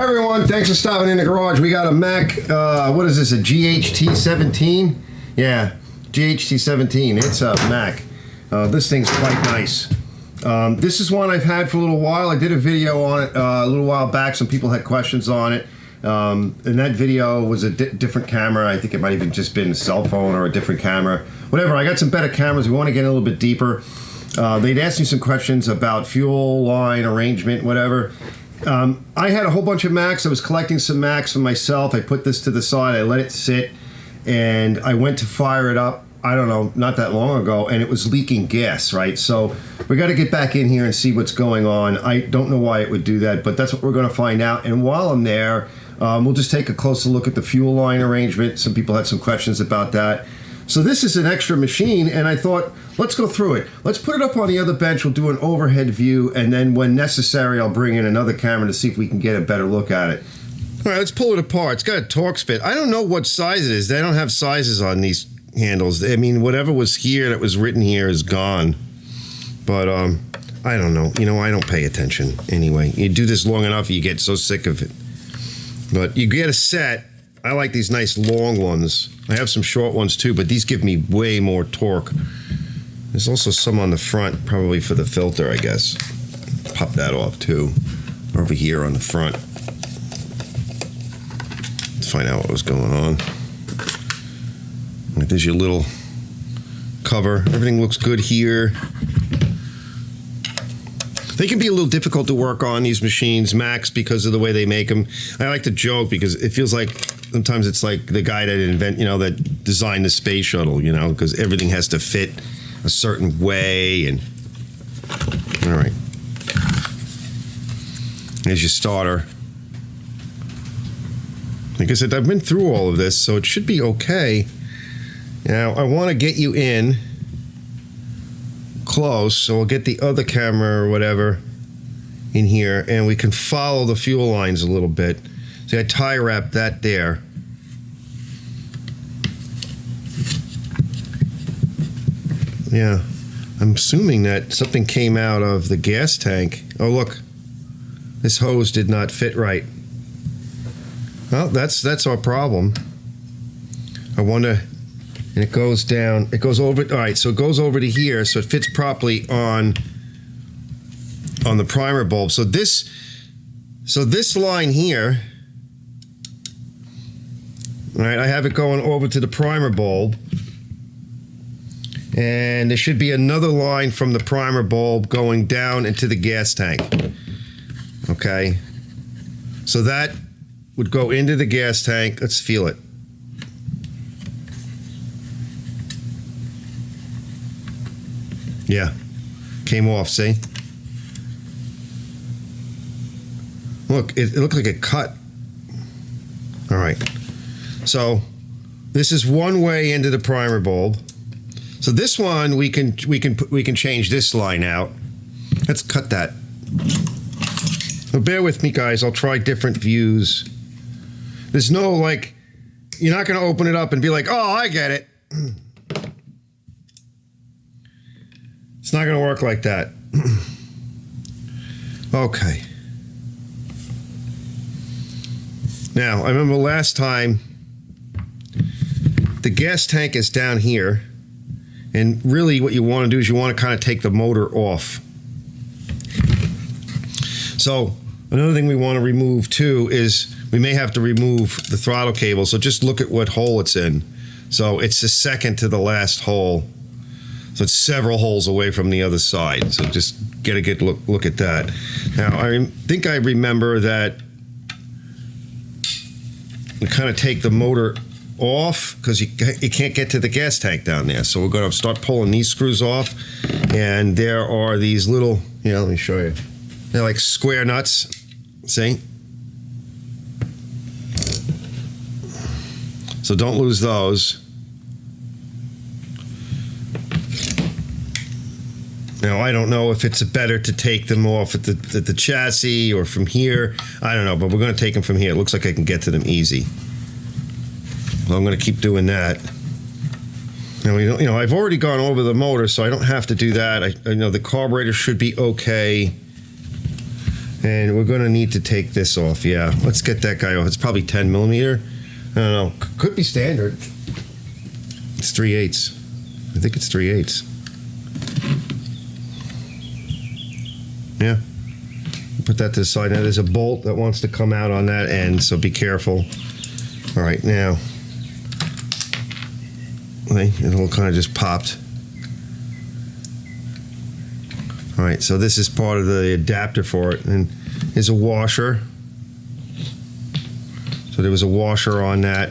Hi everyone, thanks for stopping in the garage. We got a Mac, what is this, a GHT-17? Yeah, GHT-17, it's a Mac. This thing's quite nice. This is one I've had for a little while. I did a video on it a little while back. Some people had questions on it. And that video was a different camera. I think it might have even just been a cell phone or a different camera. Whatever, I got some better cameras. We want to get a little bit deeper. They'd asked me some questions about fuel line arrangement, whatever. I had a whole bunch of Macs. I was collecting some Macs for myself. I put this to the side. I let it sit, and I went to fire it up, I don't know, not that long ago, and it was leaking gas, right? So we got to get back in here and see what's going on. I don't know why it would do that, but that's what we're going to find out. And while I'm there, we'll just take a closer look at the fuel line arrangement. Some people had some questions about that. So this is an extra machine, and I thought, let's go through it. Let's put it up on the other bench. We'll do an overhead view, and then when necessary, I'll bring in another camera to see if we can get a better look at it. All right, let's pull it apart. It's got a Torx bit. I don't know what size it is. They don't have sizes on these handles. I mean, whatever was here that was written here is gone. But I don't know. You know, I don't pay attention anyway. You do this long enough, you get so sick of it. But you get a set. I like these nice long ones. I have some short ones too, but these give me way more torque. There's also some on the front, probably for the filter, I guess. Pop that off too. Over here on the front. Let's find out what was going on. Right, there's your little cover. Everything looks good here. They can be a little difficult to work on, these machines, Macs, because of the way they make them. I like to joke because it feels like sometimes it's like the guy that designed the space shuttle, because everything has to fit a certain way. And all right, there's your starter. Like I said, I've been through all of this, so it should be okay. Now I want to get you in close, so we'll get the other camera or whatever in here, and we can follow the fuel lines a little bit. See, I tie wrap that there. Yeah, I'm assuming that something came out of the gas tank. Oh, look, this hose did not fit right. Well, that's our problem. I wonder. And it goes down, it goes over, all right, so it goes over to here, so it fits properly on the primer bulb. So this line here, all right, I have it going over to the primer bulb, and there should be another line from the primer bulb going down into the gas tank. Okay, so that would go into the gas tank. Let's feel it. Yeah, came off, see? Look, it looked like a cut. All right, so this is one way into the primer bulb. So this one, we can change this line out. Let's cut that. So bear with me, guys. I'll try different views. There's no, like, you're not going to open it up and be like, oh, I get it. It's not going to work like that. Okay. Now, I remember last time, the gas tank is down here, and really what you want to do is you want to kind of take the motor off. So, another thing we want to remove too is we may have to remove the throttle cable, so just look at what hole it's in. So, it's the second to the last hole. So it's several holes away from the other side. So just get a good look at that. Now, I think I remember that we kind of take the motor off because you can't get to the gas tank down there. So we're going to start pulling these screws off. And there are these little, let me show you. They're like square nuts. See? So don't lose those. Now, I don't know if it's better to take them off at the chassis or from here. I don't know, but we're going to take them from here. It looks like I can get to them easy. So I'm going to keep doing that. Now, I've already gone over the motor, so I don't have to do that. I know the carburetor should be okay. And we're going to need to take this off. Yeah, let's get that guy off. It's probably 10 millimeter. I don't know. Could be standard. It's 3/8. I think it's 3/8. Yeah. Put that to the side. Now there's a bolt that wants to come out on that end, so be careful. All right, now. It all kind of just popped. All right, so this is part of the adapter for it, and there's a washer. So there was a washer on that.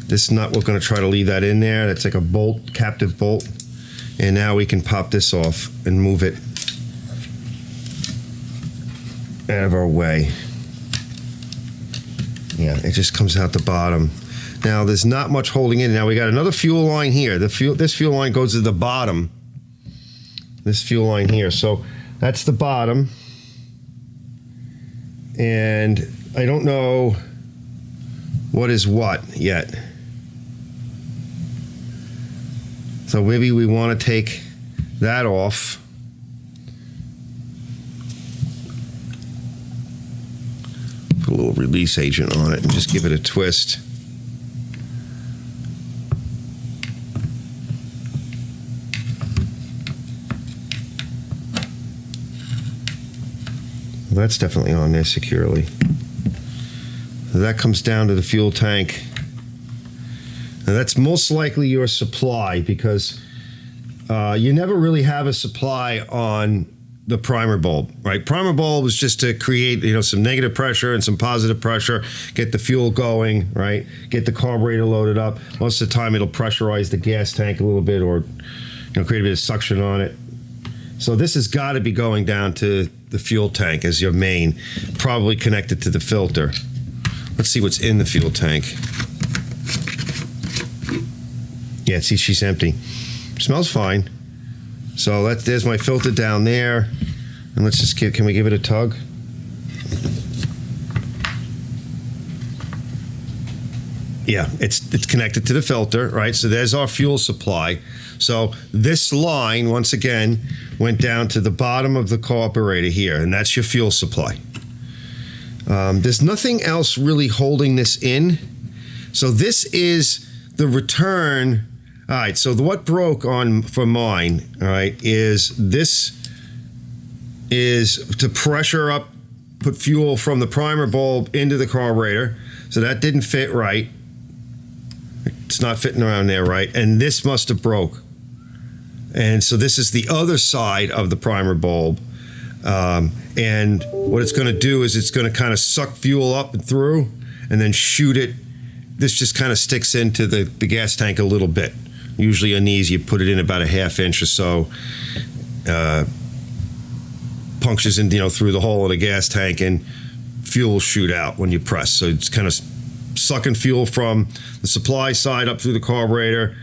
This nut, we're going to try to leave that in there. That's like a bolt, captive bolt. And now we can pop this off and move it out of our way. Yeah, it just comes out the bottom. Now there's not much holding in. Now we got another fuel line here. This fuel line goes to the bottom. This fuel line here. So that's the bottom. And I don't know what is what yet. So maybe we want to take that off. Put a little release agent on it and just give it a twist. Well, that's definitely on there securely. So that comes down to the fuel tank. Now that's most likely your supply, because you never really have a supply on the primer bulb, right? Primer bulb is just to create, some negative pressure and some positive pressure, get the fuel going, right? Get the carburetor loaded up. Most of the time it'll pressurize the gas tank a little bit, or create a bit of suction on it. So this has got to be going down to the fuel tank as your main, probably connected to the filter. Let's see what's in the fuel tank. Yeah, see, she's empty. Smells fine. So there's my filter down there. And let's just can we give it a tug? Yeah, it's connected to the filter, right? So there's our fuel supply. So this line, once again, went down to the bottom of the carburetor here, and that's your fuel supply. There's nothing else really holding this in. So this is the return. All right, so what broke for mine, all right, is this is to pressure up, put fuel from the primer bulb into the carburetor. So that didn't fit right. It's not fitting around there right. And this must have broke. And so this is the other side of the primer bulb. And what it's going to do is it's going to kind of suck fuel up and through and then shoot it. This just kind of sticks into the gas tank a little bit. Usually on these, you put it in about a 1/2 inch or so. Punctures in, through the hole of the gas tank, and fuel will shoot out when you press. So it's kind of sucking fuel from the supply side up through the carburetor,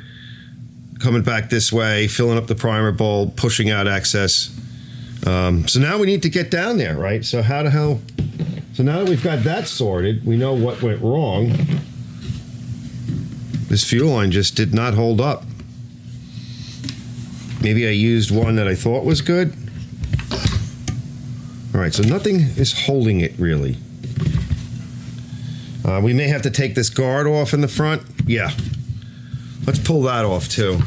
coming back this way, filling up the primer bulb, pushing out excess. So now we need to get down there, right? So how the hell? So now that we've got that sorted, we know what went wrong. This fuel line just did not hold up. Maybe I used one that I thought was good. All right, so nothing is holding it really. We may have to take this guard off in the front. Yeah. Let's pull that off too.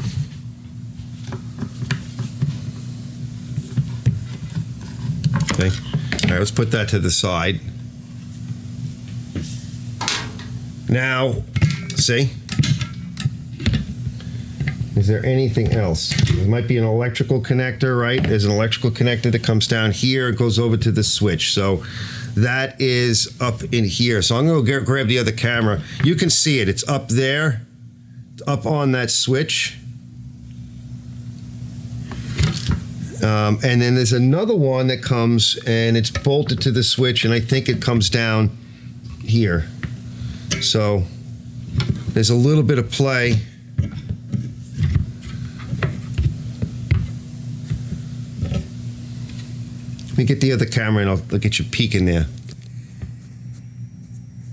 Okay. All right, let's put that to the side. Now, see? Is there anything else? There might be an electrical connector, right? There's an electrical connector that comes down here. It goes over to the switch. So that is up in here. So I'm going to grab the other camera. You can see it. It's up there, up on that switch. And then there's another one that comes and it's bolted to the switch, and I think it comes down here. So there's a little bit of play. Let me get the other camera and I'll get you peeking there.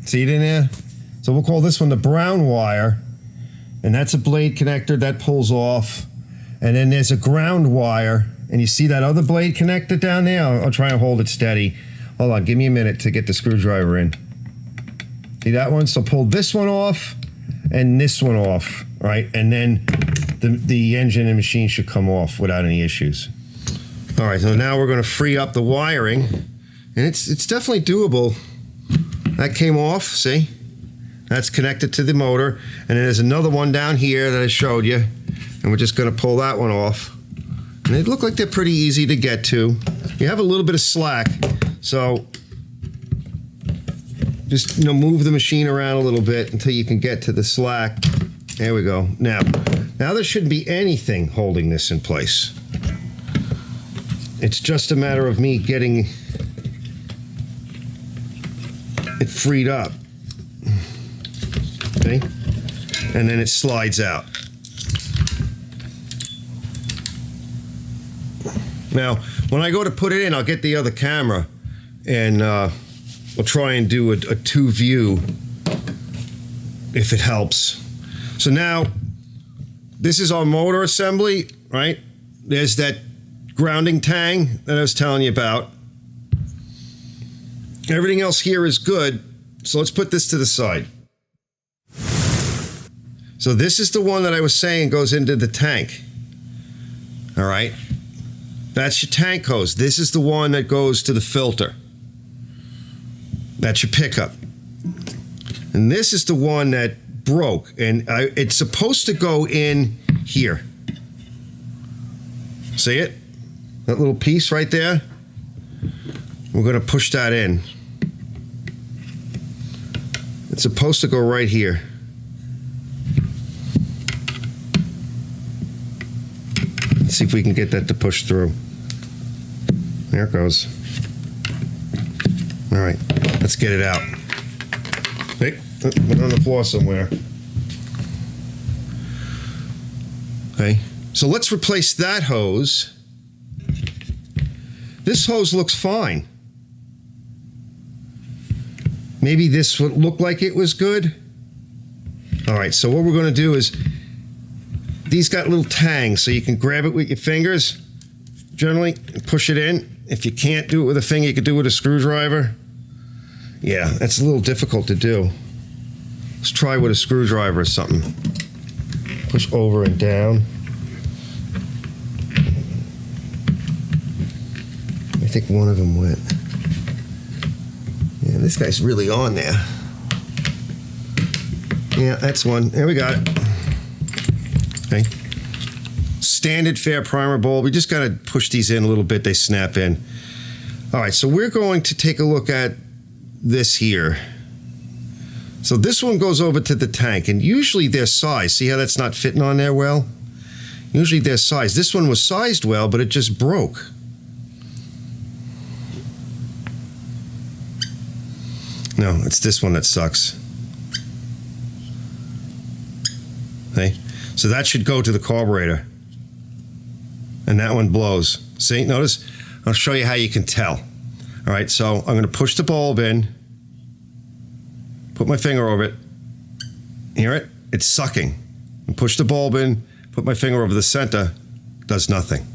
See it in there? So we'll call this one the brown wire, and that's a blade connector that pulls off. And then there's a ground wire, and you see that other blade connector down there? I'll try and hold it steady. Hold on, give me a minute to get the screwdriver in. See that one? So pull this one off and this one off, right? And then the engine and machine should come off without any issues. All right, so now we're going to free up the wiring, and it's definitely doable. That came off, see? That's connected to the motor, and then there's another one down here that I showed you, and we're just going to pull that one off. And they look like they're pretty easy to get to. You have a little bit of slack, so just move the machine around a little bit until you can get to the slack. There we go. Now there shouldn't be anything holding this in place. It's just a matter of me getting it freed up. Okay? And then it slides out. Now, when I go to put it in, I'll get the other camera and we'll try and do a two view if it helps. So now, this is our motor assembly, right? There's that grounding tang that I was telling you about. Everything else here is good, so let's put this to the side. So this is the one that I was saying goes into the tank. All right? That's your tank hose. This is the one that goes to the filter. That's your pickup. And this is the one that broke, and it's supposed to go in here. See it? That little piece right there? We're going to push that in. It's supposed to go right here. Let's see if we can get that to push through. There it goes. All right, let's get it out. Hey, put it on the floor somewhere. Okay, so let's replace that hose. This hose looks fine. Maybe this would look like it was good. All right, so what we're going to do is, these got little tangs, so you can grab it with your fingers, generally, and push it in. If you can't do it with a finger, you can do it with a screwdriver. Yeah, that's a little difficult to do. Let's try with a screwdriver or something. Push over and down. I think one of them went. Yeah, this guy's really on there. Yeah, that's one. There we got it. Okay. Standard fair primer bulb. We just got to push these in a little bit. They snap in. All right, so we're going to take a look at this here. So this one goes over to the tank, and usually their size. See how that's not fitting on there well? Usually their size. This one was sized well, but it just broke. No, it's this one that sucks. Okay, so that should go to the carburetor. And that one blows. See, notice? I'll show you how you can tell. All right, so I'm going to push the bulb in, put my finger over it. Hear it? It's sucking. And push the bulb in, put my finger over the center, does nothing.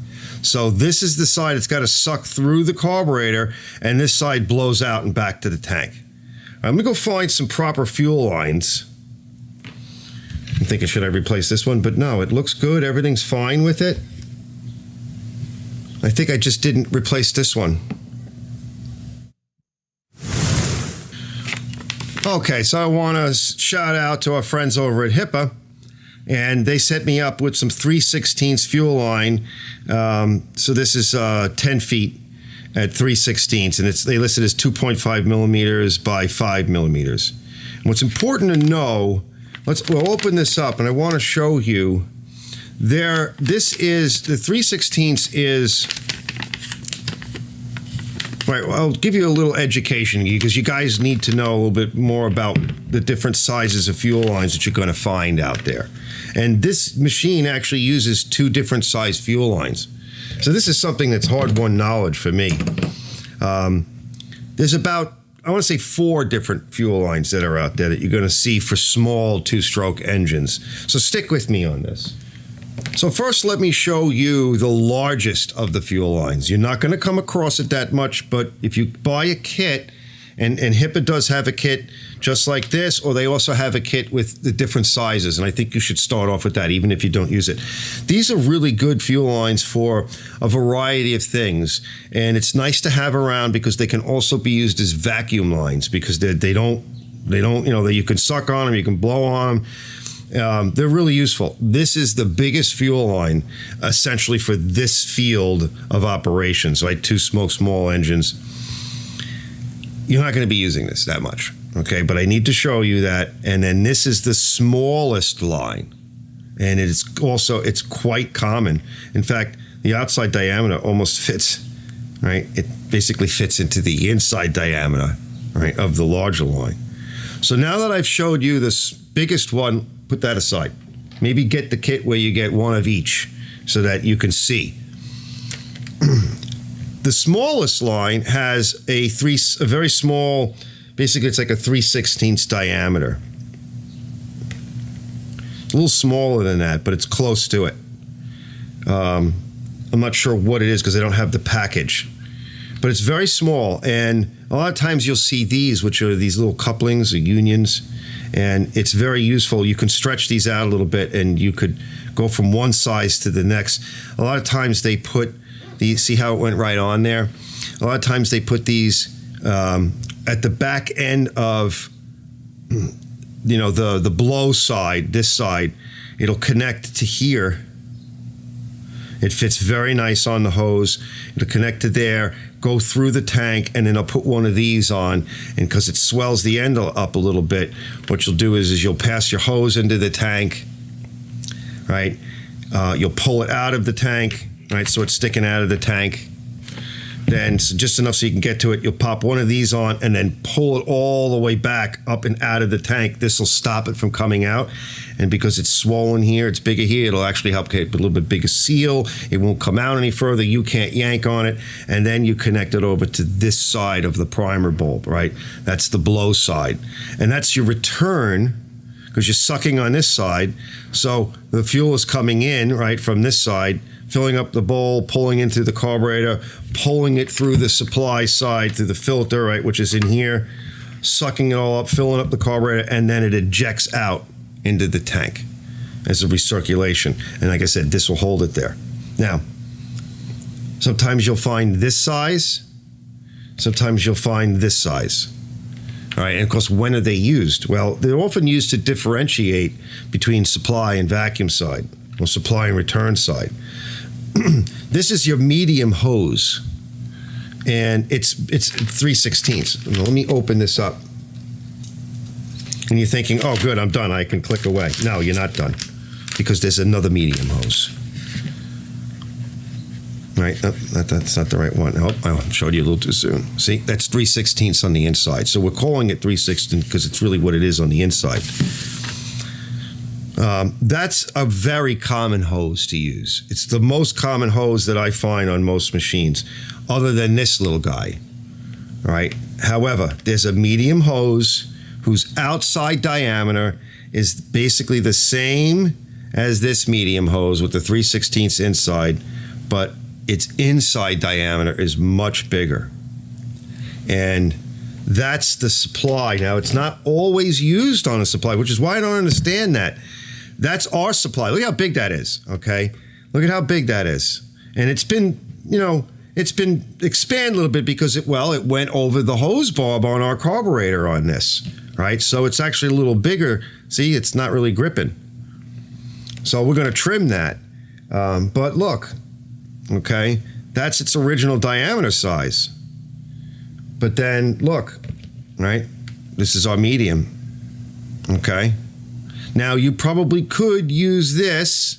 So this is the side it's got to suck through the carburetor, and this side blows out and back to the tank. I'm going to go find some proper fuel lines. I'm thinking, should I replace this one? But no, it looks good. Everything's fine with it. I think I just didn't replace this one. Okay, so I want to shout out to our friends over at HIPA, and they set me up with some 3/16 fuel line. So this is 10 feet at 3/16, and they listed as 2.5 millimeters by 5 millimeters. And what's important to know, we'll open this up, and I want to show you there. This is the 3/16 is. Right, well, I'll give you a little education because you guys need to know a little bit more about the different sizes of fuel lines that you're going to find out there. And this machine actually uses 2 different size fuel lines. So this is something that's hard-won knowledge for me. There's about, I want to say 4 different fuel lines that are out there that you're going to see for small 2-stroke engines. So stick with me on this. So first, let me show you the largest of the fuel lines. You're not going to come across it that much, but if you buy a kit, and HIPA does have a kit just like this, or they also have a kit with the different sizes, and I think you should start off with that, even if you don't use it. These are really good fuel lines for a variety of things, and it's nice to have around because they can also be used as vacuum lines because they don't, you can suck on them, you can blow on them. They're really useful. This is the biggest fuel line essentially for this field of operations, right? Two small engines. You're not going to be using this that much, okay? But I need to show you that. And then this is the smallest line. And it's quite common. In fact, the outside diameter almost fits, right? It basically fits into the inside diameter, right, of the larger line. So now that I've showed you this biggest one, put that aside. Maybe get the kit where you get one of each so that you can see. The smallest line has a very small, basically it's like a 3/16 diameter. A little smaller than that, but it's close to it. I'm not sure what it is because I don't have the package. But it's very small, and a lot of times you'll see these, which are these little couplings or unions, and it's very useful. You can stretch these out a little bit, and you could go from one size to the next. A lot of times they put these, see how it went right on there? A lot of times they put these at the back end of, the blow side, this side. It'll connect to here. It fits very nice on the hose. It'll connect to there, go through the tank, and then I'll put one of these on. And because it swells the end up a little bit, what you'll do is you'll pass your hose into the tank, right? You'll pull it out of the tank, right? So it's sticking out of the tank. Then just enough so you can get to it. You'll pop one of these on and then pull it all the way back up and out of the tank. This will stop it from coming out. And because it's swollen here, it's bigger here, it'll actually help get a little bit bigger seal. It won't come out any further. You can't yank on it. And then you connect it over to this side of the primer bulb, right? That's the blow side. And that's your return because you're sucking on this side. So the fuel is coming in, right, from this side, filling up the bowl, pulling into the carburetor, pulling it through the supply side, through the filter, right, which is in here, sucking it all up, filling up the carburetor, and then it ejects out into the tank as a recirculation. And like I said, this will hold it there. Now, sometimes you'll find this size, sometimes you'll find this size. All right, and of course, when are they used? Well, they're often used to differentiate between supply and vacuum side, or supply and return side. This is your medium hose, and it's 3/16. Let me open this up. And you're thinking, oh, good, I'm done. I can click away. No, you're not done, because there's another medium hose. Right, oh, that's not the right one. Oh, I showed you a little too soon. See, that's 3/16 on the inside. So we're calling it 3/16 because it's really what it is on the inside. That's a very common hose to use. It's the most common hose that I find on most machines, other than this little guy. All right. However, there's a medium hose whose outside diameter is basically the same as this medium hose with the 3/16 inside, but its inside diameter is much bigger. And that's the supply. Now, it's not always used on a supply, which is why I don't understand that. That's our supply. Look how big that is, okay? Look at how big that is. And it's been, it's been expanded a little bit because it went over the hose barb on our carburetor on this, right? So it's actually a little bigger. See, it's not really gripping. So we're going to trim that. But look, okay, that's its original diameter size. But then look, right? This is our medium, okay? Now, you probably could use this.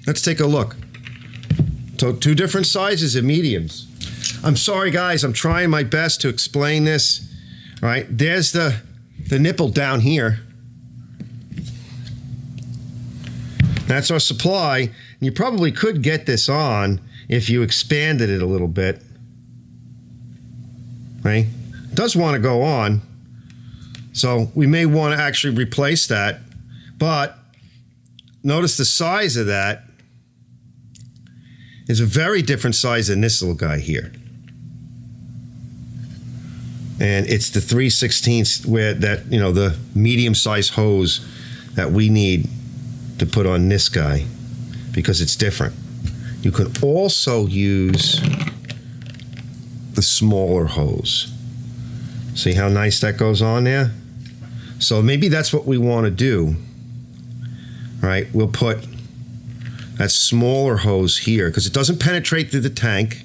Let's take a look. So, two different sizes of mediums. I'm sorry, guys. I'm trying my best to explain this. All right, there's the nipple down here. That's our supply. And you probably could get this on if you expanded it a little bit. Right? It does want to go on. So we may want to actually replace that, but notice the size of that is a very different size than this little guy here. And it's the 3/16 where that, you know, the medium-sized hose that we need to put on this guy because it's different. You can also use the smaller hose. See how nice that goes on there? So maybe that's what we want to do, right? We'll put that smaller hose here because it doesn't penetrate through the tank.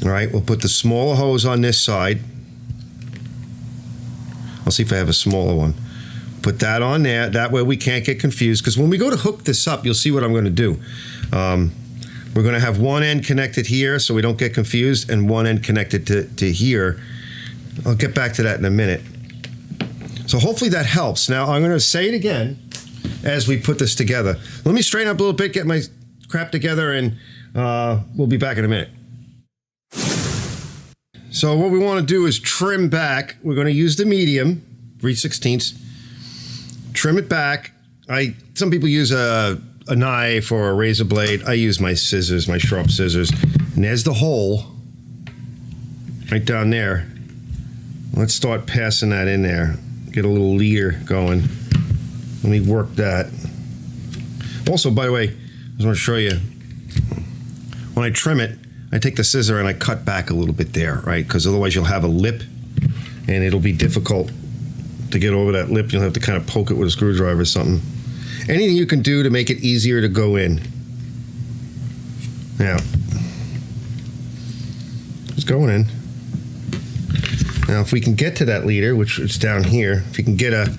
All right, we'll put the smaller hose on this side. I'll see if I have a smaller one. Put that on there. That way we can't get confused, because when we go to hook this up, you'll see what I'm going to do. We're going to have one end connected here so we don't get confused, and one end connected to here. I'll get back to that in a minute. So hopefully that helps. Now I'm going to say it again as we put this together. Let me straighten up a little bit, get my crap together, and we'll be back in a minute. So what we want to do is trim back. We're going to use the medium, 3/16. Trim it back. Some people use a knife or a razor blade. I use my scissors, my sharp scissors. And there's the hole right down there. Let's start passing that in there. Get a little leader going. Let me work that. Also, by the way, I just want to show you, when I trim it, I take the scissor and I cut back a little bit there, right? Because otherwise you'll have a lip and it'll be difficult to get over that lip. You'll have to kind of poke it with a screwdriver or something. Anything you can do to make it easier to go in. Now, it's going in. Now, if we can get to that leader, which is down here, if you can get a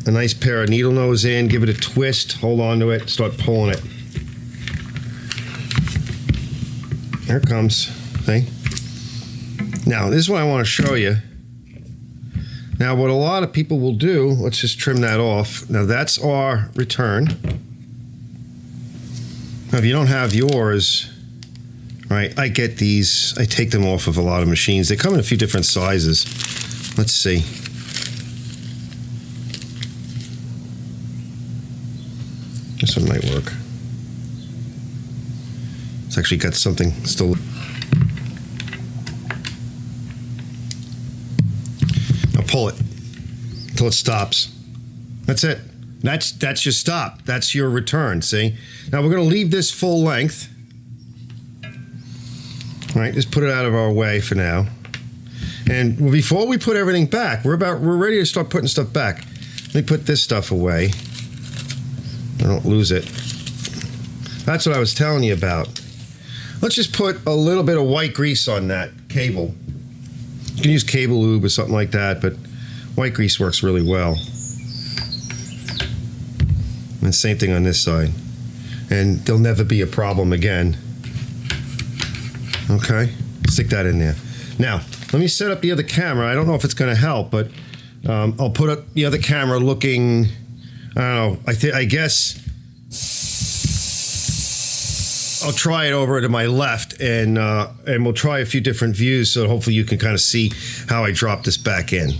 nice pair of needle nose in, give it a twist, hold on to it, start pulling it. There it comes. See? Now, this is what I want to show you. Now, what a lot of people will do, let's just trim that off. Now, that's our return. Now, if you don't have yours, right, I get these. I take them off of a lot of machines. They come in a few different sizes. Let's see. This one might work. It's actually got something still. Now pull it until it stops. That's it. That's your stop. That's your return, see? Now we're going to leave this full length. All right, just put it out of our way for now. And before we put everything back, we're ready to start putting stuff back. Let me put this stuff away. I don't lose it. That's what I was telling you about. Let's just put a little bit of white grease on that cable. You can use cable lube or something like that, but white grease works really well. And same thing on this side. And there'll never be a problem again. Okay, stick that in there. Now, let me set up the other camera. I don't know if it's going to help, but I'll put up the other camera looking, I don't know, I guess I'll try it over to my left, and we'll try a few different views so hopefully you can kind of see how I drop this back in.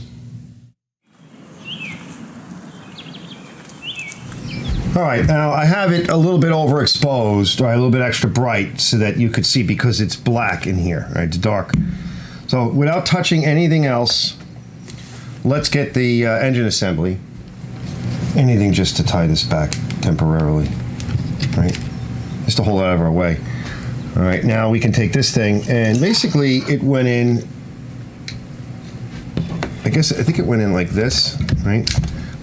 All right, now I have it a little bit overexposed, or a little bit extra bright so that you could see, because it's black in here, right? It's dark. So without touching anything else, let's get the engine assembly. Anything just to tie this back temporarily, right? Just to hold it out of our way. All right, now we can take this thing, and basically it went in, I think it went in like this, right?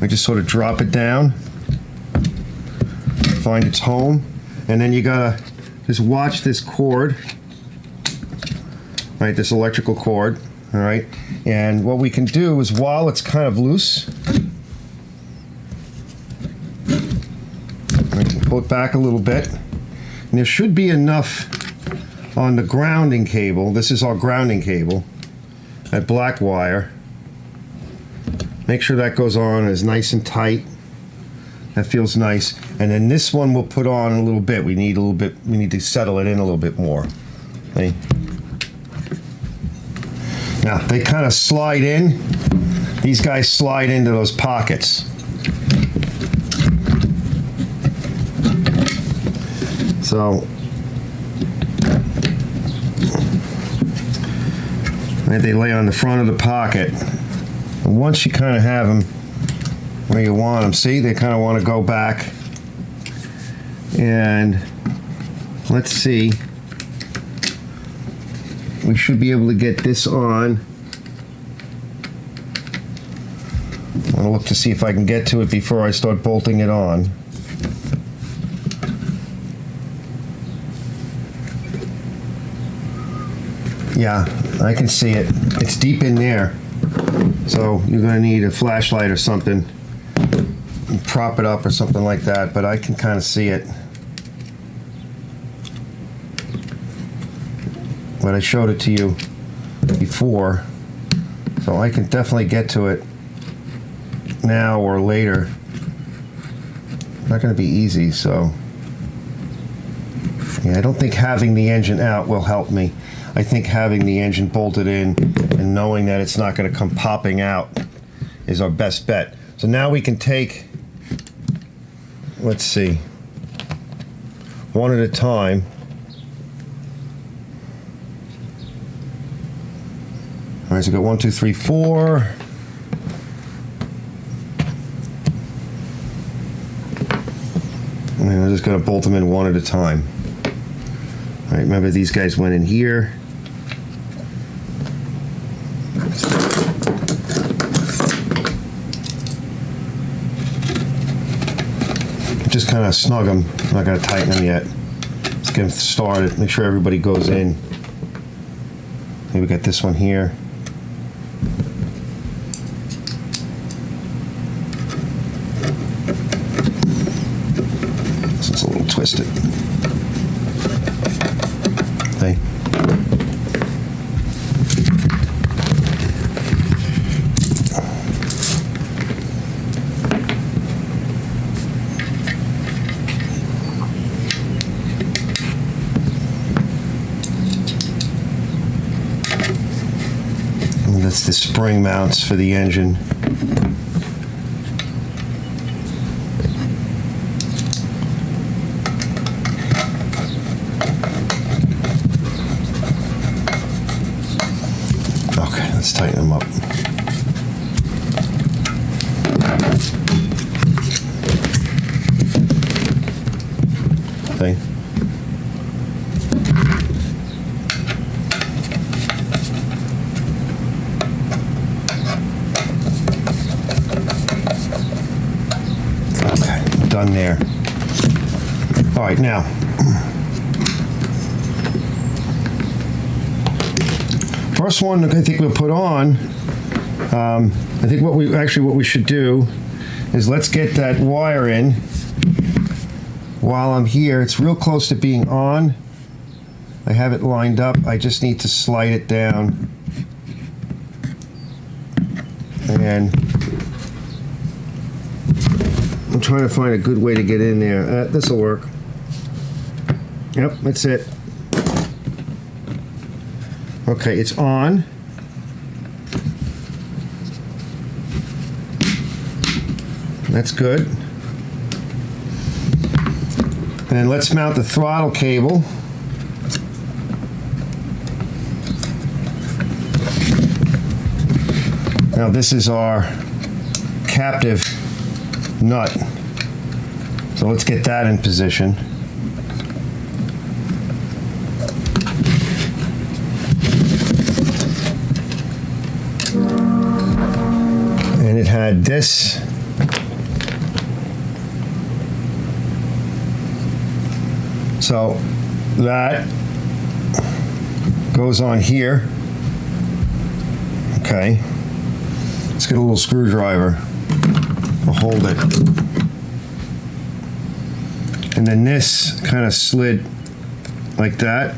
We just sort of drop it down, find its home, and then you gotta just watch this cord, right? This electrical cord, all right? And what we can do is, while it's kind of loose, right, pull it back a little bit. And there should be enough on the grounding cable. This is our grounding cable, that black wire. Make sure that goes on, is nice and tight. That feels nice. And then this one we'll put on a little bit. We need to settle it in a little bit more. Okay. Now, they kind of slide in. These guys slide into those pockets. So they lay on the front of the pocket. And once you kind of have them where you want them, see, they kind of want to go back. And let's see, we should be able to get this on. I'm going to look to see if I can get to it before I start bolting it on. Yeah, I can see it. It's deep in there. So you're going to need a flashlight or something. Prop it up or something like that, but I can kind of see it. But I showed it to you before, so I can definitely get to it now or later. Not going to be easy, so yeah, I don't think having the engine out will help me. I think having the engine bolted in and knowing that it's not going to come popping out is our best bet. So now we can take, let's see, one at a time. All right, so we got 1, 2, 3, 4. And I'm just going to bolt them in one at a time. All right, remember these guys went in here. Just kind of snug them. I'm not going to tighten them yet. Let's get them started. Make sure everybody goes in. Maybe we got this one here. This is a little twisted. Okay. That's the spring mounts for the engine. Okay, let's tighten them up. Okay. Done there. All right, now first one I think we'll put on. I think what we should do is let's get that wire in while I'm here. It's real close to being on. I have it lined up. I just need to slide it down and I'm trying to find a good way to get in there. This will work. Yep, that's it. Okay, it's on. That's good. And let's mount the throttle cable. Now this is our captive nut. So let's get that in position. And it had this. So that goes on here. Okay. Let's get a little screwdriver. We'll hold it. And then this kind of slid like that.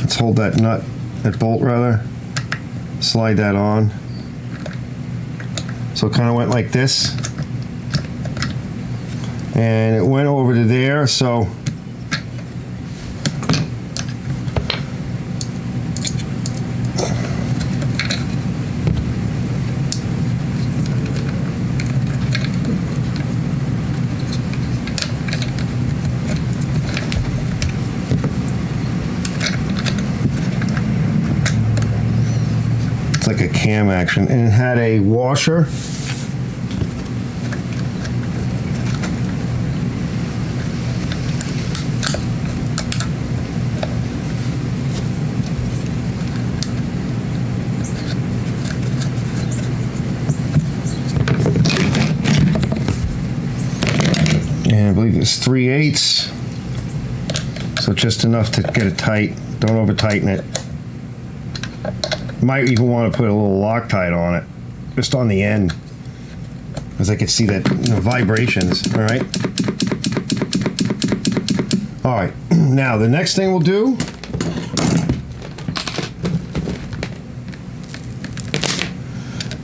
Let's hold that nut, that bolt rather. Slide that on. So it kind of went like this. And it went over to there, so It's like a cam action, and it had a washer. And I believe it's 3/8, so just enough to get it tight. Don't over tighten it. Might even want to put a little Loctite on it, just on the end, because I could see that, you know, vibrations. All right. All right. Now the next thing we'll do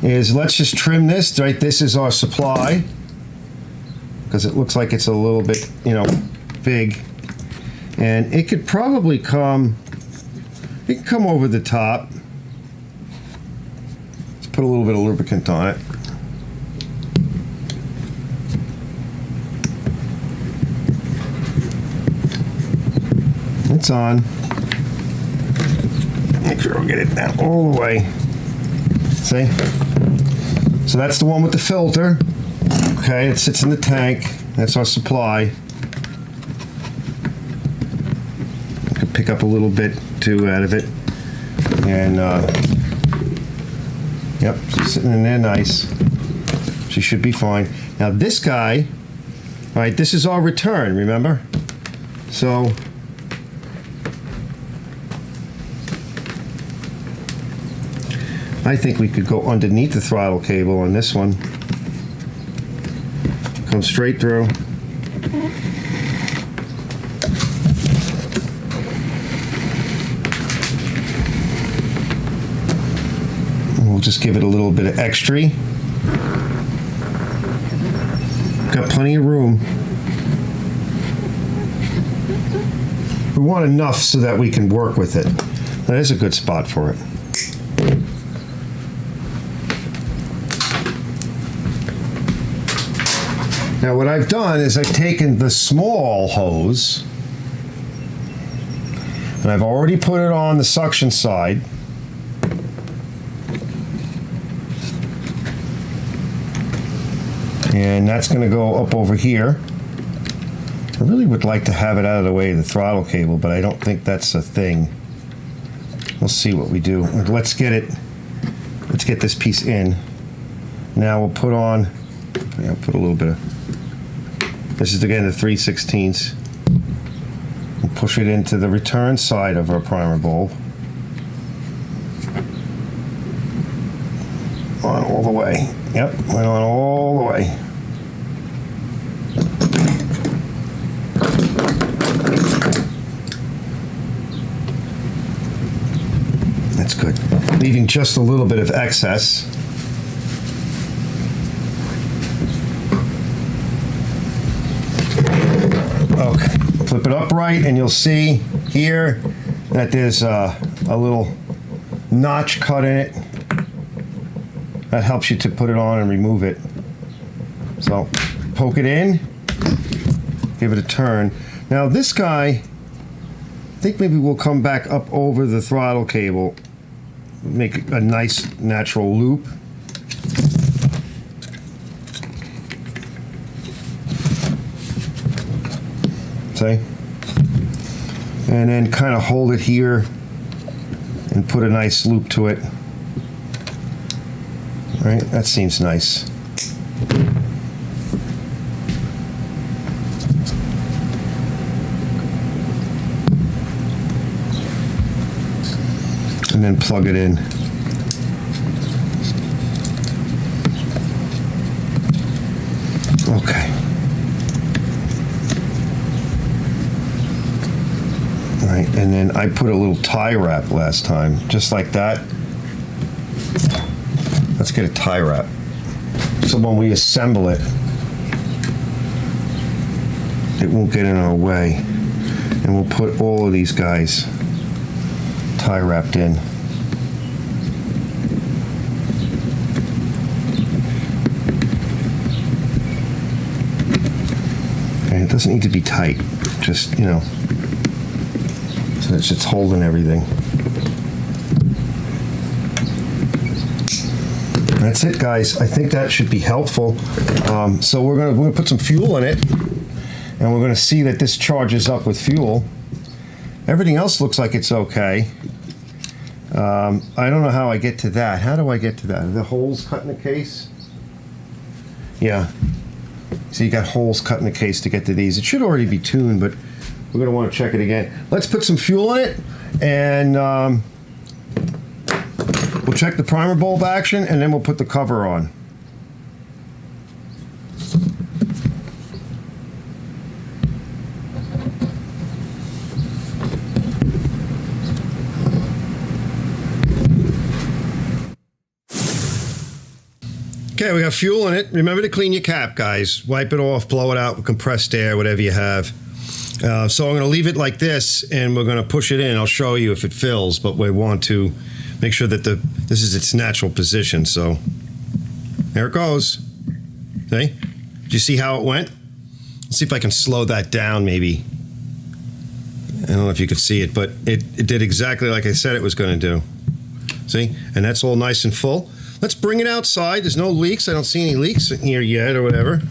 is let's just trim this. Right. This is our supply, because it looks like it's a little bit, you know, big, and it could probably come. It can come over the top. Let's put a little bit of lubricant on it. It's on. Make sure I'll get it down all the way. See? So that's the one with the filter. Okay, it sits in the tank. That's our supply. I could pick up a little bit too out of it. And, yep, sitting in there nice. She should be fine. Now this guy, all right, this is our return, remember? So, I think we could go underneath the throttle cable on this one. Come straight through. We'll just give it a little bit of extra. Got plenty of room. We want enough so that we can work with it. That is a good spot for it. Now what I've done is I've taken the small hose and I've already put it on the suction side. And that's going to go up over here. I really would like to have it out of the way of the throttle cable, but I don't think that's a thing. We'll see what we do. Let's get this piece in. Now we'll put on, I'll put a little bit of, this is again the 3/16. We'll push it into the return side of our primer bulb. On all the way. Yep, went on all the way. That's good. Leaving just a little bit of excess. Okay, flip it upright and you'll see here that there's a little notch cut in it. That helps you to put it on and remove it. So poke it in, give it a turn. Now this guy, I think maybe we'll come back up over the throttle cable, make a nice natural loop. See? And then kind of hold it here and put a nice loop to it. Right, that seems nice. And then plug it in. Okay. All right, and then I put a little tie wrap last time, just like that. Let's get a tie wrap. So when we assemble it, it won't get in our way. And we'll put all of these guys tie wrapped in. And it doesn't need to be tight, just, you know, so it's just holding everything. That's it, guys. I think that should be helpful. So we're gonna put some fuel in it, and we're gonna see that this charges up with fuel. Everything else looks like it's okay. I don't know how I get to that. How do I get to that? Are the holes cut in the case? Yeah. So you got holes cut in the case to get to these. It should already be tuned, but we're gonna want to check it again. Let's put some fuel in it, and we'll check the primer bulb action, and then we'll put the cover on. Okay, we got fuel in it. Remember to clean your cap, guys. Wipe it off, blow it out with compressed air, whatever you have. So I'm going to leave it like this, and we're going to push it in. I'll show you if it fills, but we want to make sure that this is its natural position. So there it goes. See? Do you see how it went? Let's see if I can slow that down, maybe. I don't know if you could see it, but it did exactly like I said it was going to do. See? And that's all nice and full. Let's bring it outside. There's no leaks. I don't see any leaks in here yet or whatever.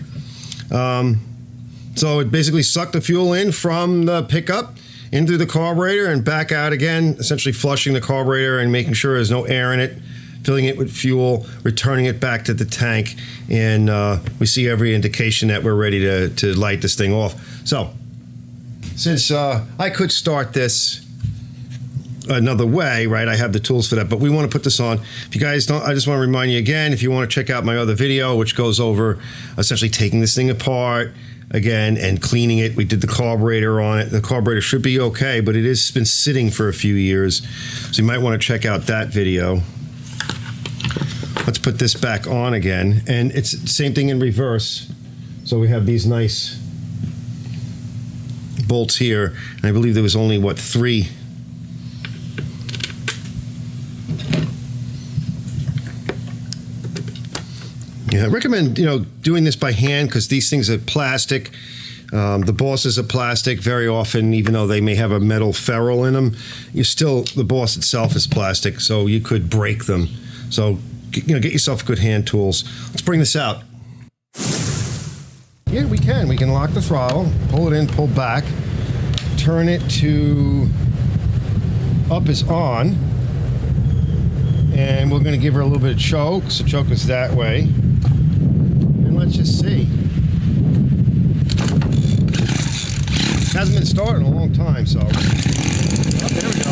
So it basically sucked the fuel in from the pickup into the carburetor and back out again, essentially flushing the carburetor and making sure there's no air in it, filling it with fuel, returning it back to the tank, and we see every indication that we're ready to light this thing off. So since I could start this another way, right? I have the tools for that, but we want to put this on. If you guys don't, I just want to remind you again, if you want to check out my other video, which goes over essentially taking this thing apart again and cleaning it. We did the carburetor on it. The carburetor should be okay, but it has been sitting for a few years, so you might want to check out that video. Let's put this back on again, and it's the same thing in reverse. So we have these nice bolts here, and I believe there was only, what, 3. Yeah, I recommend, doing this by hand because these things are plastic. The bosses are plastic very often, even though they may have a metal ferrule in them. The boss itself is plastic, so you could break them. So, get yourself good hand tools. Let's bring this out. Yeah, we can. We can lock the throttle, pull it in, pull back, turn it to up is on, and we're going to give her a little bit of choke. So choke is that way. Let's just see. Hasn't been started in a long time, so. Oh, there we go.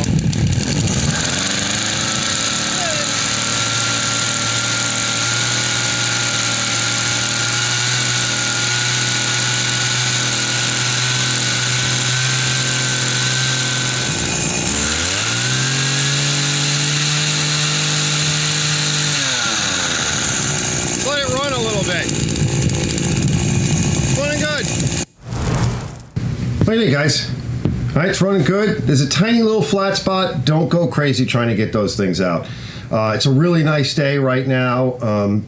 Let it run a little bit. Running good. What do you think, guys? All right, it's running good. There's a tiny little flat spot. Don't go crazy trying to get those things out. It's a really nice day right now.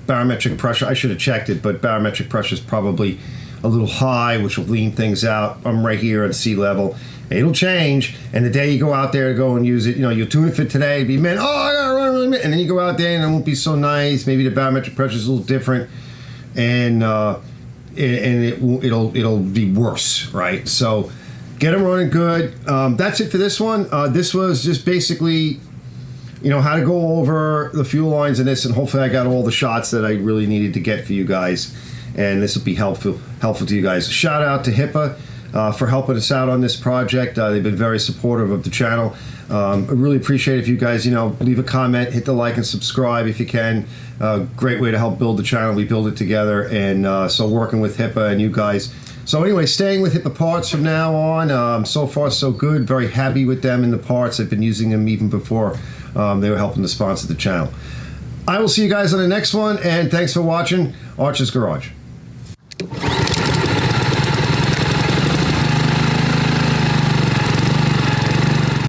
Barometric pressure, I should have checked it, but barometric pressure is probably a little high, which will lean things out. I'm right here at sea level. It'll change, and the day you go out there to go and use it, you'll tune it for today, be, man, I gotta run really minute, and then you go out there and it won't be so nice. Maybe the barometric pressure is a little different, and it'll be worse, right? So get them running good. That's it for this one. This was just basically, how to go over the fuel lines in this, and hopefully I got all the shots that I really needed to get for you guys, and this will be helpful to you guys. Shout out to HIPA for helping us out on this project. They've been very supportive of the channel. I really appreciate it if you guys, leave a comment, hit the like and subscribe if you can. Great way to help build the channel. We build it together, and so working with HIPA and you guys. So anyway, staying with HIPA parts from now on. So far, so good. Very happy with them and the parts. I've been using them even before they were helping to sponsor the channel. I will see you guys on the next one, and thanks for watching Archer's Garage.